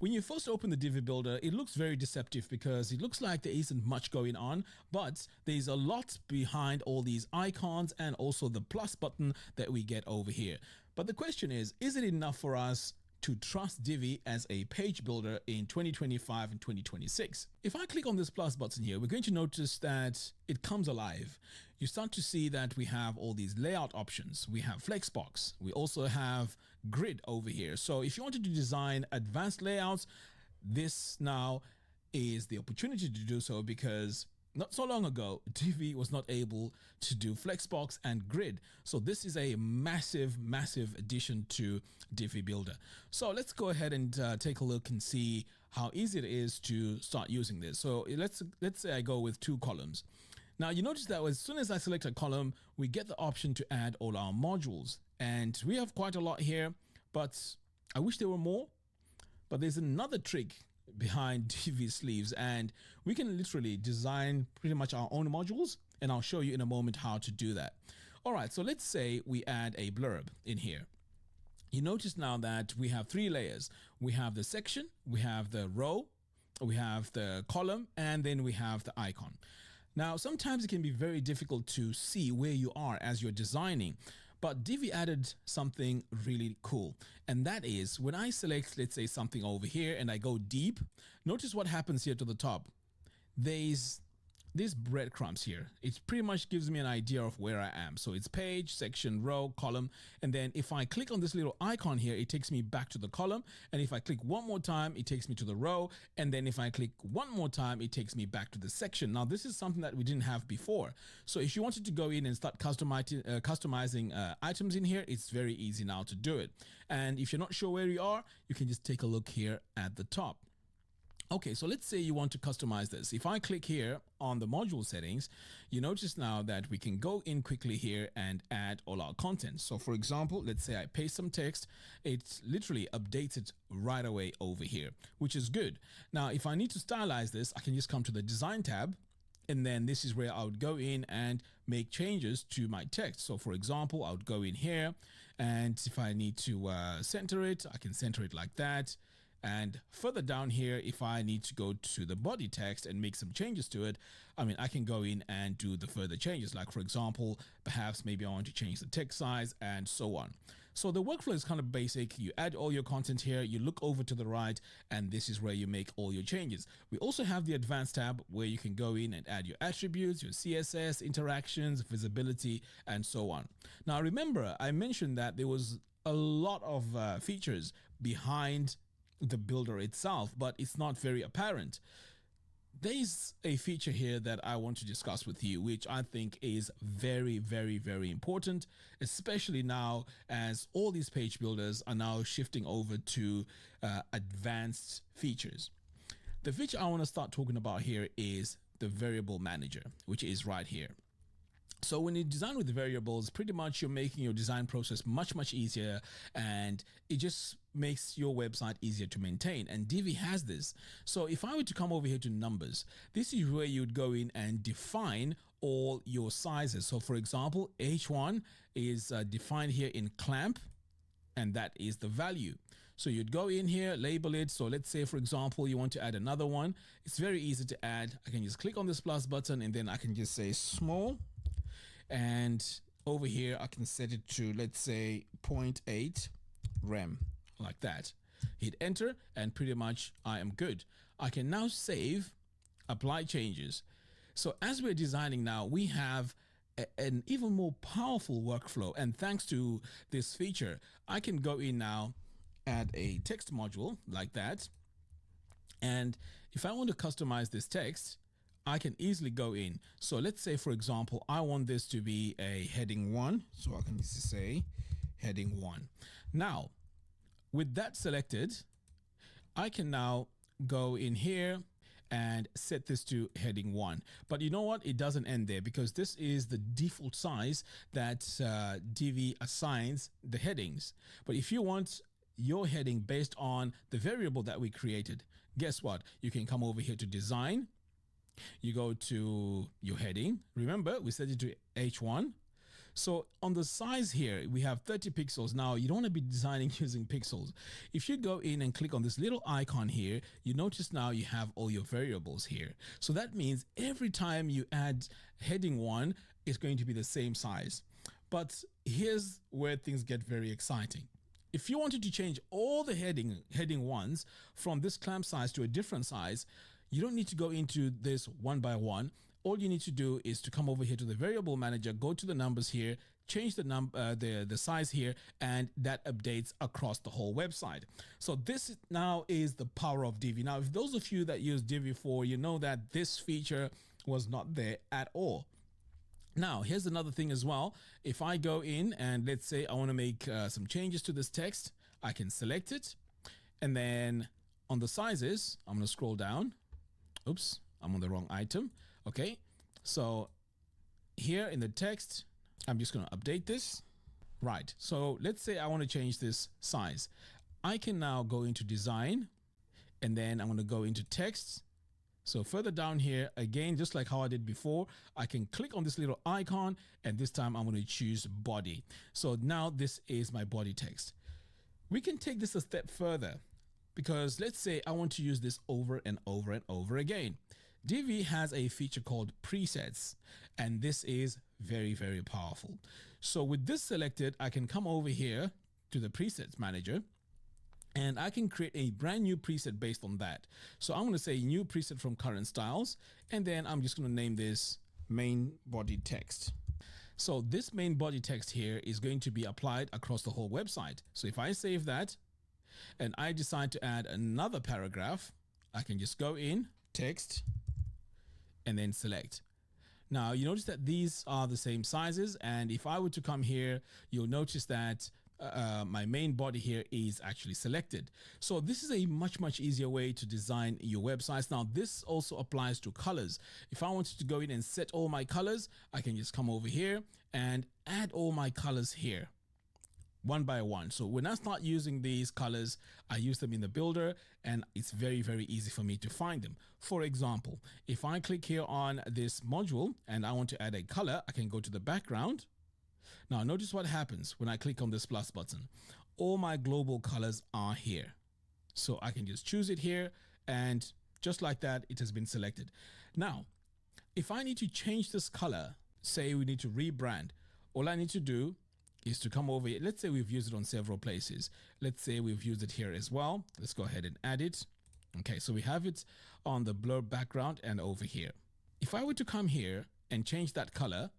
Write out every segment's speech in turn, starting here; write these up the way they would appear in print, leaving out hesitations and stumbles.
When you first open the Divi Builder, it looks very deceptive because it looks like there isn't much going on, but there's a lot behind all these icons and also the plus button that we get over here. But the question is it enough for us to trust Divi as a page builder in 2025 and 2026? If I click on this plus button here, we're going to notice that it comes alive. You start to see that we have all these layout options. We have Flexbox. We also have grid over here. So if you wanted to design advanced layouts, this now is the opportunity to do so, because not so long ago, Divi was not able to do Flexbox and Grid. So this is a massive, massive addition to Divi Builder. So let's go ahead and take a look and see how easy it is to start using this. So let's say I go with 2 columns. Now you notice that as soon as I select a column, we get the option to add all our modules. And we have quite a lot here, but I wish there were more. But there's another trick behind Divi sleeves, and we can literally design pretty much our own modules, and I'll show you in a moment how to do that. All right, so let's say we add a blurb in here. You notice now that we have 3 layers. We have the section, we have the row, we have the column, and then we have the icon. Now, sometimes it can be very difficult to see where you are as you're designing, but Divi added something really cool. And that is when I select, let's say, something over here and I go deep, notice what happens here to the top. There's these breadcrumbs here. It pretty much gives me an idea of where I am. So it's page, section, row, column. And then if I click on this little icon here, it takes me back to the column. And if I click one more time, it takes me to the row. And then if I click one more time, it takes me back to the section. Now, this is something that we didn't have before. So if you wanted to go in and start customizing items in here, it's very easy now to do it. And if you're not sure where you are, you can just take a look here at the top. Okay, so let's say you want to customize this. If I click here on the module settings, you notice now that we can go in quickly here and add all our content. So for example, let's say I paste some text, it's literally updated right away over here, which is good. Now, if I need to stylize this, I can just come to the design tab, and then this is where I would go in and make changes to my text. So for example, I would go in here, and if I need to center it, I can center it like that. And further down here, if I need to go to the body text and make some changes to it, I can go in and do the further changes. Like for example, perhaps maybe I want to change the text size and so on. So the workflow is kind of basic. You add all your content here, you look over to the right, and this is where you make all your changes. We also have the advanced tab where you can go in and add your attributes, your CSS, interactions, visibility, and so on. Now, remember, I mentioned that there was a lot of features behind the builder itself, but it's not very apparent. There's a feature here that I want to discuss with you, which I think is very, very, very important, especially now as all these page builders are now shifting over to advanced features. The feature I want to start talking about here is the variable manager, which is right here. So when you design with the variables, pretty much you're making your design process much, much easier, and it just makes your website easier to maintain. And Divi has this. So if I were to come over here to numbers, this is where you'd go in and define all your sizes. So for example, H1 is defined here in clamp, and that is the value. So you'd go in here, label it. So let's say, for example, you want to add another one. It's very easy to add. I can just click on this plus button, and then I can just say small. And over here, I can set it to, let's say, 0.8 rem, like that. Hit enter, and pretty much I am good. I can now save, apply changes. So as we're designing now, we have an even more powerful workflow. And thanks to this feature, I can go in now, add a text module like that. And if I want to customize this text, I can easily go in. So let's say, for example, I want this to be a heading 1. So I can just say heading 1. Now, with that selected, I can now go in here and set this to heading 1. But you know what? It doesn't end there, because this is the default size that Divi assigns the headings. But if you want your heading based on the variable that we created, guess what? You can come over here to design. You go to your heading. Remember, we set it to H1. So on the size here, we have 30 pixels. Now you don't want to be designing using pixels. If you go in and click on this little icon here, you notice now you have all your variables here. So that means every time you add heading 1, it's going to be the same size. But here's where things get very exciting. If you wanted to change all the heading ones from this clamp size to a different size, you don't need to go into this one by one. All you need to do is to come over here to the variable manager, go to the numbers here, change the size here, and that updates across the whole website. So this now is the power of Divi. Now, if those of you that use Divi before, you know that this feature was not there at all. Now, here's another thing as well. If I go in and let's say I want to make some changes to this text, I can select it. And then on the sizes, I'm going to scroll down. Oops, I'm on the wrong item. Okay, so here in the text, I'm just going to update this. Right, so let's say I want to change this size. I can now go into design and then I'm going to go into text. So further down here, again, just like how I did before, I can click on this little icon and this time I'm going to choose body. So now this is my body text. We can take this a step further because let's say I want to use this over and over and over again. Divi has a feature called presets, and this is very, very powerful. So with this selected, I can come over here to the presets manager and I can create a brand new preset based on that. So I'm going to say new preset from current styles, and then I'm just going to name this main body text. So this main body text here is going to be applied across the whole website. So if I save that and I decide to add another paragraph, I can just go in, text, and then select. Now you notice that these are the same sizes, and if I were to come here, you'll notice that my main body here is actually selected. So this is a much easier way to design your websites. Now this also applies to colors. If I wanted to go in and set all my colors, I can just come over here and add all my colors here one by one. So when I start using these colors, I use them in the builder and it's very easy for me to find them. For example, if I click here on this module and I want to add a color, I can go to the background. Now notice what happens when I click on this plus button. All my global colors are here. So I can just choose it here and just like that, it has been selected. Now, if I need to change this color, say we need to rebrand, all I need to do is to come over here. Let's say we've used it on several places. Let's say we've used it here as well. Let's go ahead and add it. Okay, so we have it on the blur background and over here. If I were to come here and change that color,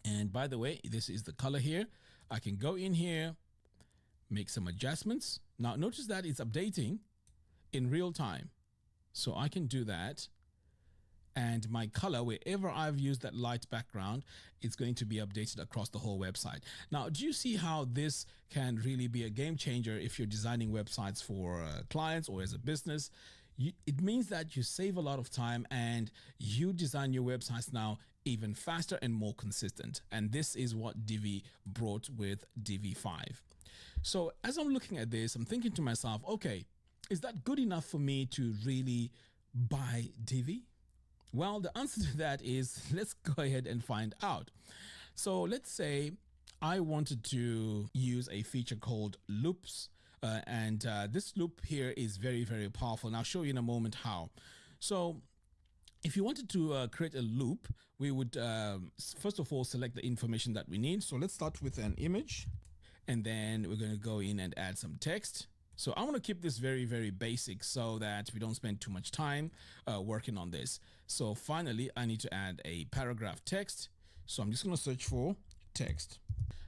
and by the way, this is the color here, I can go in here, make some adjustments. Now notice that it's updating in real time. So I can do that. And my color, wherever I've used that light background, it's going to be updated across the whole website. Now, do you see how this can really be a game changer if you're designing websites for clients or as a business? It means that you save a lot of time and you design your websites now even faster and more consistent. And this is what Divi brought with Divi 5. So as I'm looking at this, I'm thinking to myself, okay, is that good enough for me to really buy Divi? Well, the answer to that is let's go ahead and find out. So let's say I wanted to use a feature called loops. This loop here is very powerful. And I'll show you in a moment how. So if you wanted to create a loop, we would first of all select the information that we need. So let's start with an image and then we're going to go in and add some text. So I want to keep this very basic so that we don't spend too much time working on this. So finally, I need to add a paragraph text. So I'm just going to search for text.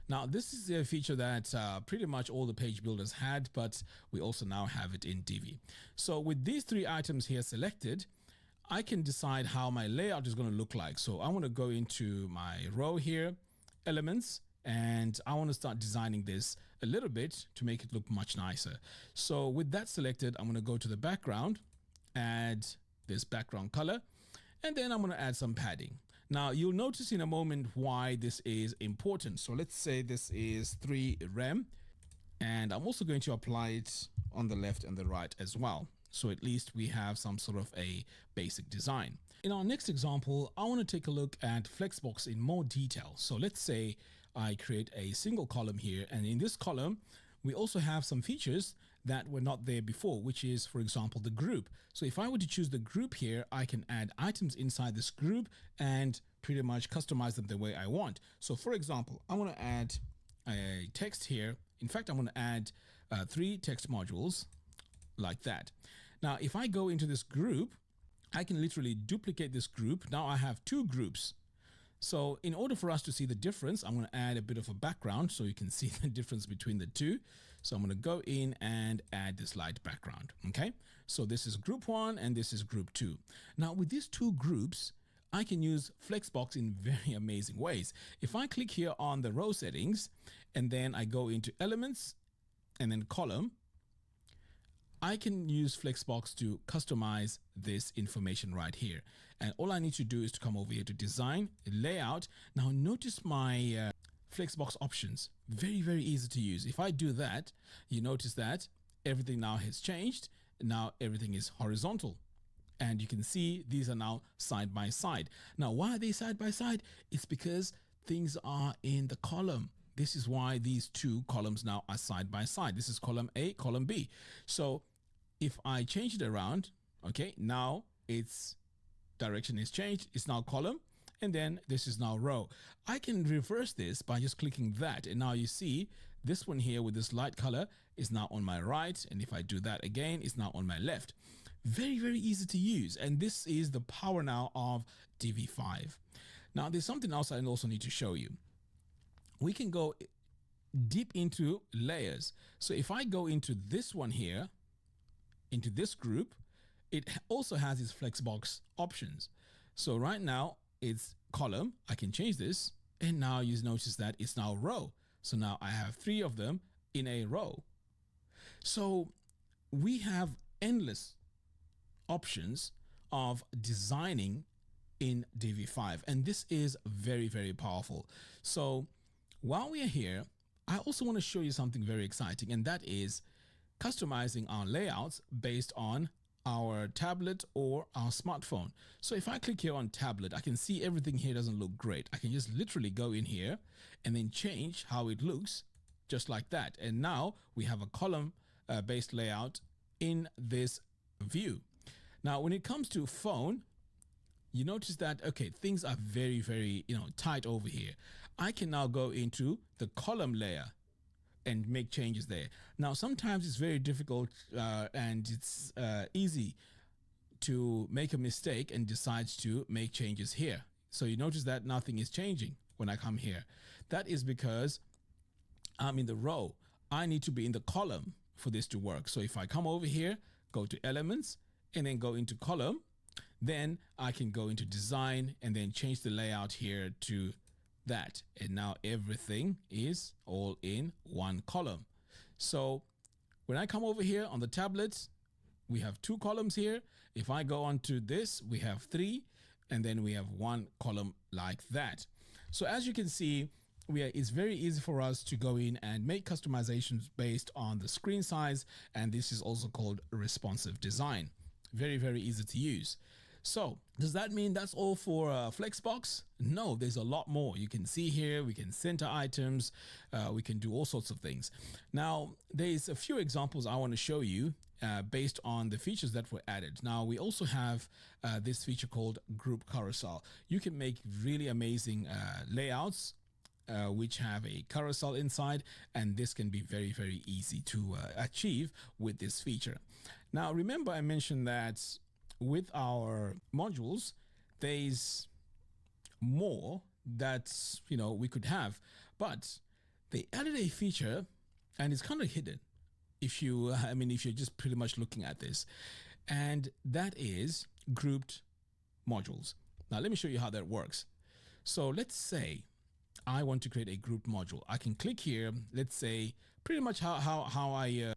Now, this is a feature that pretty much all the page builders had, but we also now have it in Divi. So with these three items here selected, I can decide how my layout is going to look like. So I want to go into my row here, elements, and I want to start designing this a little bit to make it look much nicer. So with that selected, I'm going to go to the background, add this background color, and then I'm going to add some padding. Now you'll notice in a moment why this is important. So let's say this is 3 rem, and I'm also going to apply it on the left and the right as well. So at least we have some sort of a basic design. In our next example, I want to take a look at Flexbox in more detail. So let's say I create a single column here, and in this column, we also have some features that were not there before, which is, for example, the group. So if I were to choose the group here, I can add items inside this group and pretty much customize them the way I want. So for example, I want to add a text here. In fact, I'm going to add 3 text modules like that. Now, if I go into this group, I can literally duplicate this group. Now I have 2 groups. So in order for us to see the difference, I'm going to add a bit of a background so you can see the difference between the two. So I'm going to go in and add this light background. Okay. So this is group 1 and this is group 2. Now with these 2 groups, I can use Flexbox in very amazing ways. If I click here on the row settings and then I go into elements and then column, I can use Flexbox to customize this information right here. And all I need to do is to come over here to design, layout. Now notice my Flexbox options, very, very easy to use. If I do that, you notice that everything now has changed. Now everything is horizontal. And you can see these are now side by side. Now, why are they side by side? It's because things are in the column. This is why these 2 columns now are side by side. This is column A, column B. So if I change it around, okay, now its direction is changed. It's now column, and then this is now row. I can reverse this by just clicking that. And now you see this one here with this light color is now on my right. And if I do that again, it's now on my left. Very, very easy to use. And this is the power now of Divi 5. Now there's something else I also need to show you. We can go deep into layers. So if I go into this one here, into this group, it also has its Flexbox options. So right now it's column. I can change this. And now you notice that it's now row. So now I have 3 of them in a row. So we have endless options of designing in Divi 5. And this is very, very powerful. So while we are here, I also want to show you something very exciting, and that is customizing our layouts based on our tablet or our smartphone. So if I click here on tablet, I can see everything here doesn't look great. I can just literally go in here and then change how it looks just like that. And now we have a column based layout in this view. Now, when it comes to phone, you notice that, okay, things are very, very, tight over here. I can now go into the column layer and make changes there. Now, sometimes it's very difficult and it's easy to make a mistake and decide to make changes here. So you notice that nothing is changing when I come here. That is because I'm in the row. I need to be in the column for this to work. So if I come over here, go to elements and then go into column, then I can go into design and then change the layout here to that. And now everything is all in one column. So when I come over here on the tablet, we have 2 columns here. If I go on to this, we have 3, and then we have 1 column like that. So as you can see, it's very easy for us to go in and make customizations based on the screen size. And this is also called responsive design. Very, very easy to use. So does that mean that's all for Flexbox? No, there's a lot more. You can see here, we can center items, we can do all sorts of things. Now, there's a few examples I want to show you based on the features that were added. Now, we also have this feature called Group Carousel. You can make really amazing layouts which have a carousel inside, and this can be very, very easy to achieve with this feature. Now, remember I mentioned that with our modules, there's more that we could have, but they added a feature and it's kind of hidden if you if you're just pretty much looking at this, and that is grouped modules. Now let me show you how that works. So let's say I want to create a grouped module. I can click here. Let's say pretty much how I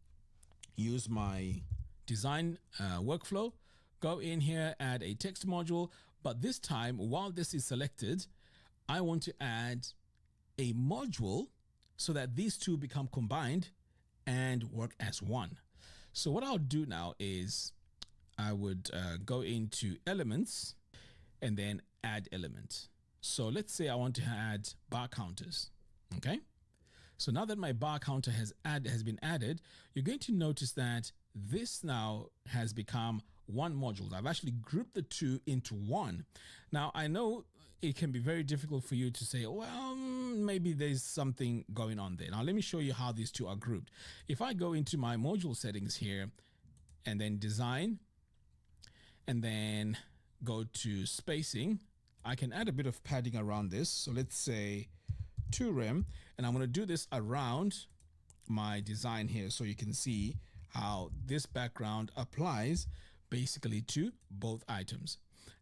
use my design workflow. Go in here, add a text module, but this time, while this is selected, I want to add a module so that these 2 become combined and work as one. So what I'll do now is I would go into elements and then add element. So let's say I want to add bar counters. Okay. So now that my bar counter has been added, you're going to notice that this now has become one module. I've actually grouped the two into one. Now I know it can be very difficult for you to say, well, maybe there's something going on there. Now let me show you how these two are grouped. If I go into my module settings here and then design and then go to spacing, I can add a bit of padding around this. So let's say 2 rem, and I'm going to do this around my design here so you can see how this background applies basically to both items.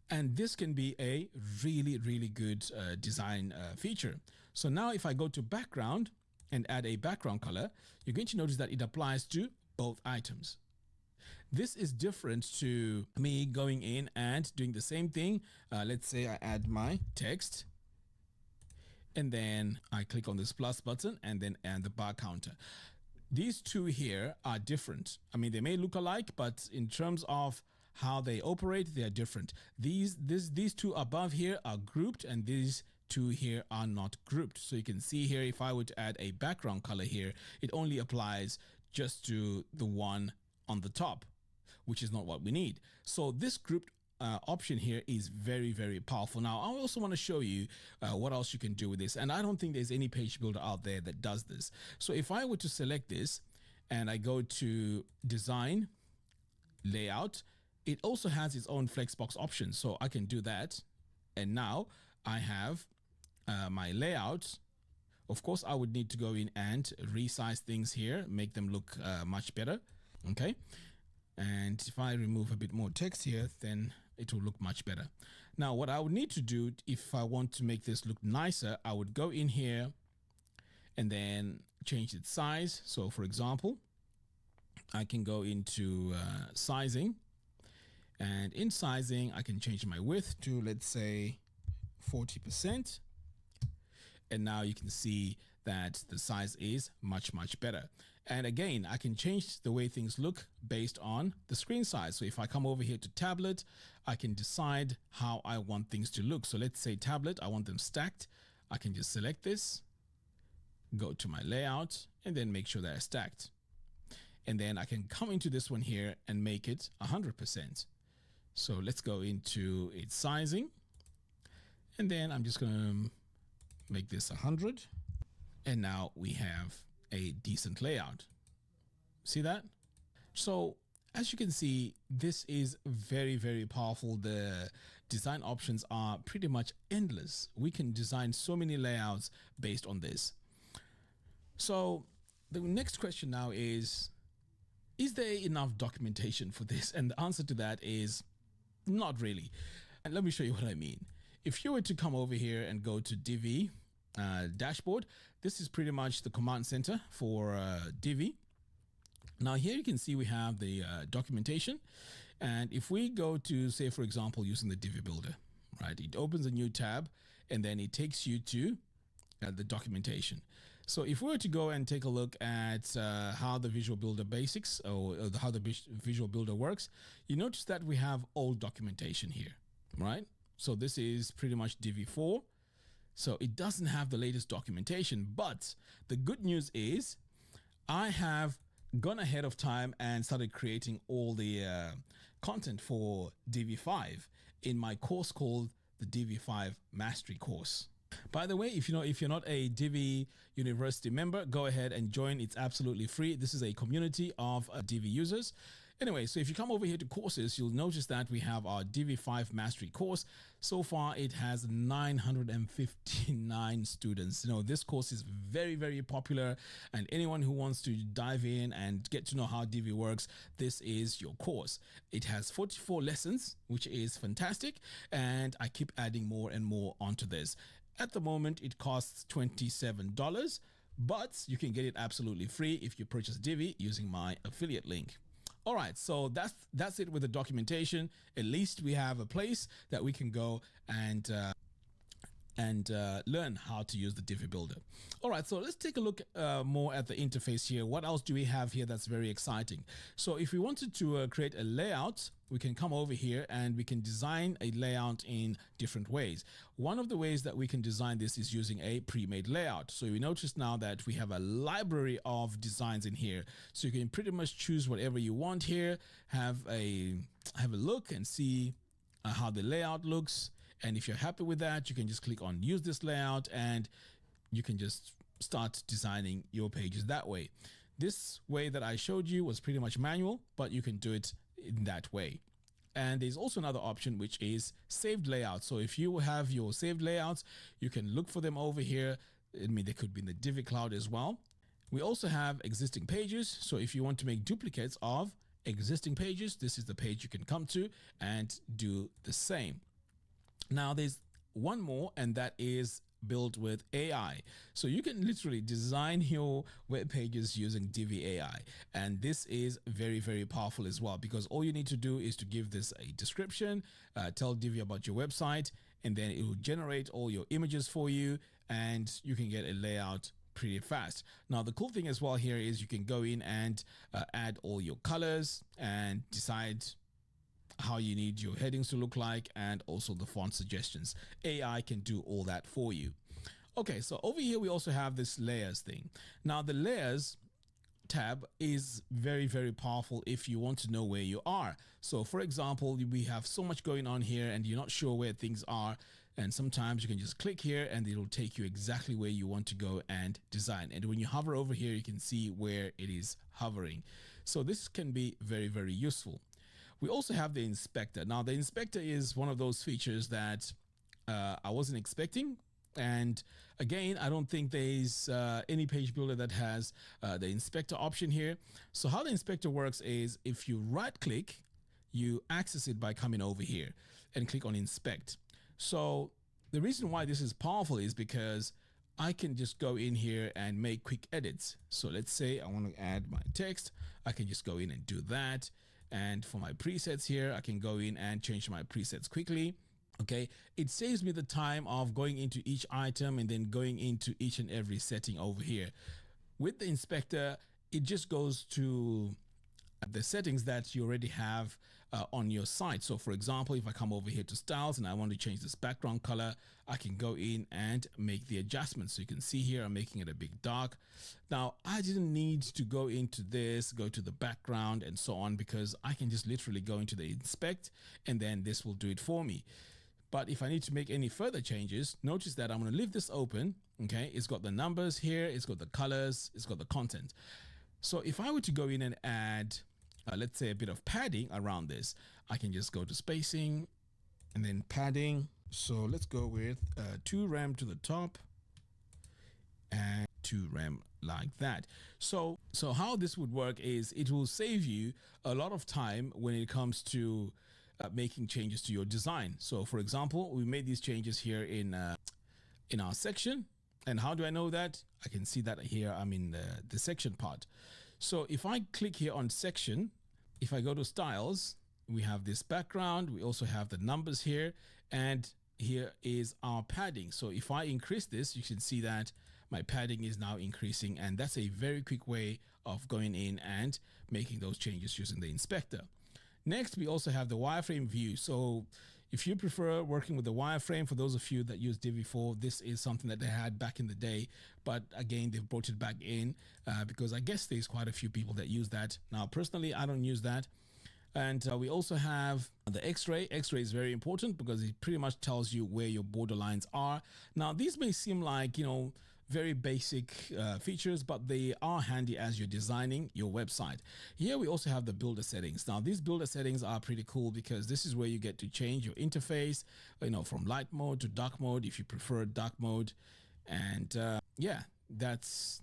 And this can be a really, really good design feature. So now if I go to background and add a background color, you're going to notice that it applies to both items. This is different to me going in and doing the same thing. Let's say I add my text and then I click on this plus button and then add the bar counter. These two here are different. I mean, they may look alike, but in terms of how they operate, they are different. These two above here are grouped and these two here are not grouped. So you can see here, if I were to add a background color here, it only applies just to the one on the top, which is not what we need. So this grouped option here is very, very powerful. Now, I also want to show you what else you can do with this. And I don't think there's any page builder out there that does this. So if I were to select this and I go to design, layout, it also has its own Flexbox option. So I can do that. And now I have my layout. Of course, I would need to go in and resize things here, make them look much better. Okay. And if I remove a bit more text here, then it will look much better. Now, what I would need to do if I want to make this look nicer, I would go in here and then change its size. So for example, I can go into sizing, and in sizing, I can change my width to, let's say, 40%. And now you can see that the size is much, much better. And again, I can change the way things look based on the screen size. So if I come over here to tablet, I can decide how I want things to look. So let's say tablet, I want them stacked. I can just select this, go to my layout, and then make sure they're stacked. And then I can come into this one here and make it 100%. So let's go into its sizing. And then I'm just going to make this 100. And now we have a decent layout. See that? So as you can see, this is very, very powerful. The design options are pretty much endless. We can design so many layouts based on this. So the next question now is there enough documentation for this? And the answer to that is not really. And let me show you what I mean. If you were to come over here and go to Divi dashboard, this is pretty much the command center for Divi. Now here you can see we have the documentation. And if we go to, say, for example, using the Divi builder, right, it opens a new tab and then it takes you to the documentation. So if we were to go and take a look at how the Visual Builder basics or how the Visual Builder works, you notice that we have old documentation here, right? So this is pretty much Divi 4. So it doesn't have the latest documentation, but the good news is I have gone ahead of time and started creating all the content for Divi 5 in my course called the Divi 5 Mastery course. By the way, if you're not a Divi University member, go ahead and join. It's absolutely free. This is a community of Divi users. Anyway, so if you come over here to courses, you'll notice that we have our Divi 5 Mastery course. So far, it has 959 students. This course is very, very popular, and anyone who wants to dive in and get to know how Divi works, this is your course. It has 44 lessons, which is fantastic, and I keep adding more and more onto this. At the moment, it costs $27, but you can get it absolutely free if you purchase Divi using my affiliate link. All right, so that's it with the documentation. At least we have a place that we can go and and learn how to use the Divi builder. All right, so let's take a look more at the interface here. What else do we have here that's very exciting? So if we wanted to create a layout, we can come over here and we can design a layout in different ways. One of the ways that we can design this is using a pre-made layout. So we notice now that we have a library of designs in here. So you can pretty much choose whatever you want here, have a look and see how the layout looks. And if you're happy with that, you can just click on use this layout and you can just start designing your pages that way. This way that I showed you was pretty much manual, but you can do it in that way. And there's also another option, which is saved layouts. So if you have your saved layouts, you can look for them over here. I mean, they could be in the Divi cloud as well. We also have existing pages. So if you want to make duplicates of existing pages, this is the page you can come to and do the same. Now there's one more, and that is built with AI. So you can literally design your web pages using Divi AI. And this is very, very powerful as well, because all you need to do is to give this a description, tell Divi about your website, and then it will generate all your images for you, and you can get a layout pretty fast. Now, the cool thing as well here is you can go in and add all your colors and decide how you need your headings to look like, and also the font suggestions. AI can do all that for you. Okay, so over here we also have this layers thing. Now the layers tab is very, very powerful if you want to know where you are. So for example, we have so much going on here and you're not sure where things are, and sometimes you can just click here and it'll take you exactly where you want to go and design. And when you hover over here, you can see where it is hovering. So this can be very, very useful. We also have the inspector. Now the inspector is one of those features that I wasn't expecting. And again, I don't think there's any page builder that has the inspector option here. So how the inspector works is if you right click, you access it by coming over here and click on inspect. So the reason why this is powerful is because I can just go in here and make quick edits. So let's say I want to add my text. I can just go in and do that. And for my presets here, I can go in and change my presets quickly. Okay, it saves me the time of going into each item and then going into each and every setting over here. With the inspector, it just goes to the settings that you already have on your site. So for example, if I come over here to styles and I want to change this background color, I can go in and make the adjustments. So you can see here, I'm making it a big dark. Now I didn't need to go into this, go to the background and so on, because I can just literally go into the inspect and then this will do it for me. But if I need to make any further changes, notice that I'm going to leave this open. Okay, it's got the numbers here, it's got the colors, it's got the content. So if I were to go in and add let's say a bit of padding around this, I can just go to spacing and then padding. So let's go with 2 rem to the top and 2 rem like that. So how this would work is it will save you a lot of time when it comes to making changes to your design. So for example, we made these changes here in our section. And how do I know that? I can see that here I'm in the section part. So if I click here on section, if I go to styles, we have this background, we also have the numbers here, and here is our padding. So if I increase this, you can see that my padding is now increasing, and that's a very quick way of going in and making those changes using the inspector. Next, we also have the wireframe view. So if you prefer working with the wireframe, for those of you that use Divi 4, this is something that they had back in the day. But again, they've brought it back in because I guess there's quite a few people that use that. Now, personally, I don't use that. And we also have the X-ray. X-ray is very important because it pretty much tells you where your borderlines are. Now, these may seem like, very basic features, but they are handy as you're designing your website. Here we also have the builder settings. Now these builder settings are pretty cool because this is where you get to change your interface, from light mode to dark mode if you prefer dark mode. And yeah, that's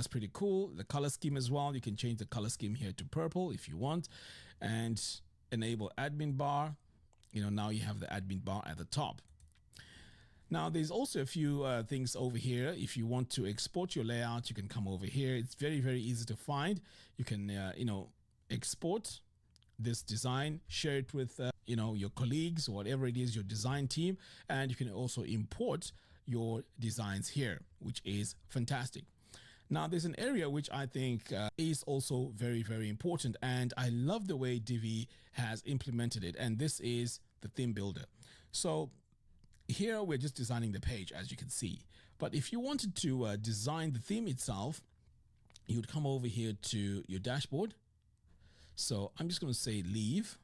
pretty cool. The color scheme as well, you can change the color scheme here to purple if you want, and enable admin bar. Now you have the admin bar at the top. Now, there's also a few things over here. If you want to export your layout, you can come over here. It's very, very easy to find. You can, export this design, share it with, your colleagues or whatever it is, your design team. And you can also import your designs here, which is fantastic. Now, there's an area which I think is also very, very important, and I love the way Divi has implemented it, and this is the theme builder. So here we're just designing the page, as you can see. But if you wanted to design the theme itself, you'd come over here to your dashboard. So I'm just going to say leave.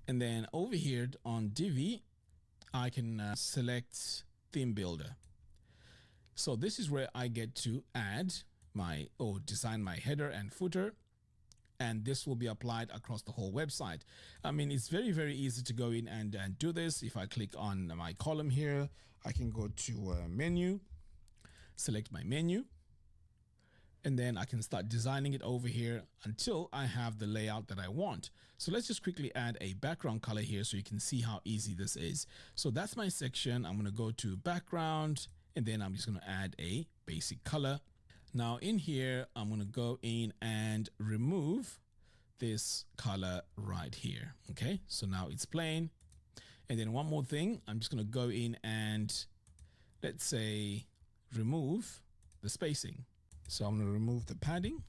And then over here on Divi, I can select theme builder. So this is where I get to add design my header and footer. And this will be applied across the whole website. I mean, it's very, very easy to go in and do this. If I click on my column here, I can go to menu, select my menu, and then I can start designing it over here until I have the layout that I want. So let's just quickly add a background color here so you can see how easy this is. So that's my section. I'm going to go to background, and then I'm just going to add a basic color. Now in here, I'm going to go in and remove this color right here. Okay, so now it's plain. And then one more thing, I'm just going to go in and let's say remove the spacing. So I'm going to remove the padding,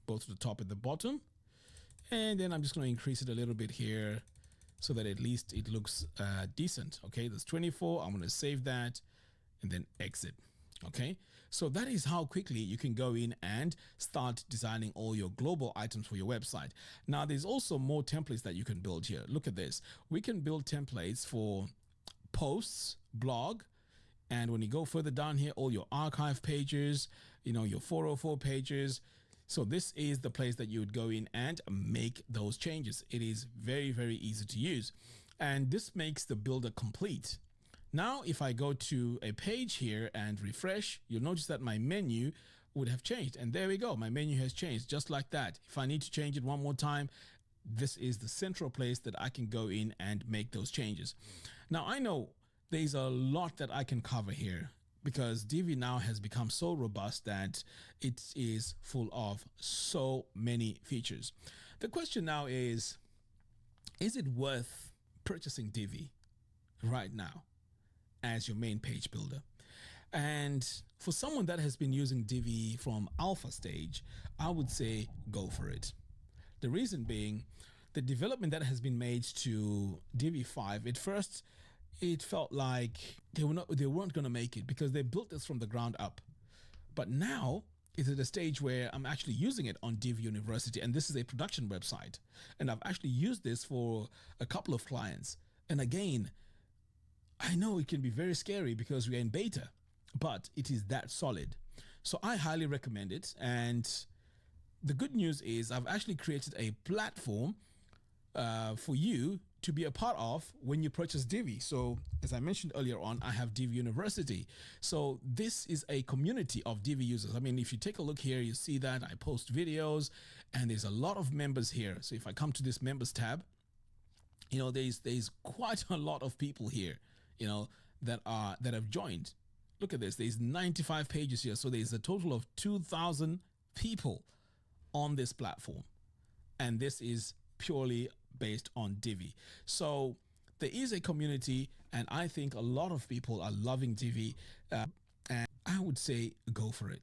both the top and the bottom. And then I'm just going to increase it a little bit here so that at least it looks decent. Okay, that's 24. I'm going to save that and then exit. Okay, so that is how quickly you can go in and start designing all your global items for your website. Now, there's also more templates that you can build here. Look at this. We can build templates for posts, blog, and when you go further down here, all your archive pages, your 404 pages. So this is the place that you would go in and make those changes. It is very, very easy to use. And this makes the builder complete. Now, if I go to a page here and refresh, you'll notice that my menu would have changed. And there we go. My menu has changed just like that. If I need to change it one more time, this is the central place that I can go in and make those changes. Now, I know there's a lot that I can cover here because Divi now has become so robust that it is full of so many features. The question now is it worth purchasing Divi right now as your main page builder? And for someone that has been using Divi from alpha stage, I would say go for it. The reason being, the development that has been made to Divi 5, at first it felt like they weren't going to make it because they built this from the ground up. But now it's at a stage where I'm actually using it on Divi University, and this is a production website. And I've actually used this for a couple of clients. And again, I know it can be very scary because we are in beta, but it is that solid. So I highly recommend it. And the good news is I've actually created a platform for you to be a part of when you purchase Divi. So as I mentioned earlier on, I have Divi University. So this is a community of Divi users. I mean, if you take a look here, you see that I post videos and there's a lot of members here. So if I come to this members tab, there's quite a lot of people here, that have joined. Look at this. There's 95 pages here. So there's a total of 2,000 people on this platform. And this is purely based on Divi. So there is a community, and I think a lot of people are loving Divi, and I would say go for it.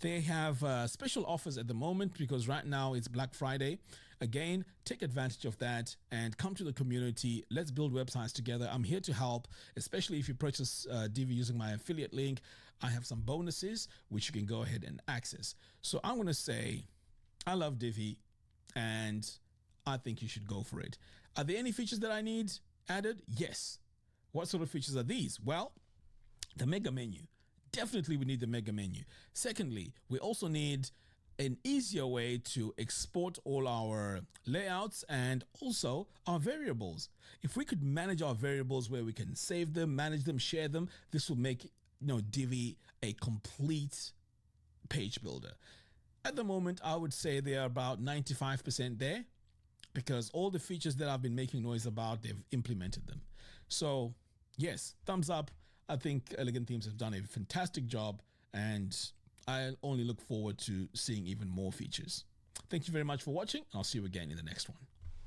They have special offers at the moment because right now it's Black Friday. Again, take advantage of that and come to the community. Let's build websites together. I'm here to help, especially if you purchase Divi using my affiliate link. I have some bonuses which you can go ahead and access. So I'm going to say I love Divi and I think you should go for it. Are there any features that I need added? Yes. What sort of features are these? Well, the mega menu. Definitely we need the mega menu. Secondly, we also need an easier way to export all our layouts and also our variables. If we could manage our variables where we can save them, manage them, share them, this will make Divi a complete page builder. At the moment, I would say they are about 95% there because all the features that I've been making noise about, they've implemented them. So yes, thumbs up. I think Elegant Themes have done a fantastic job, and I only look forward to seeing even more features. Thank you very much for watching. I'll see you again in the next one.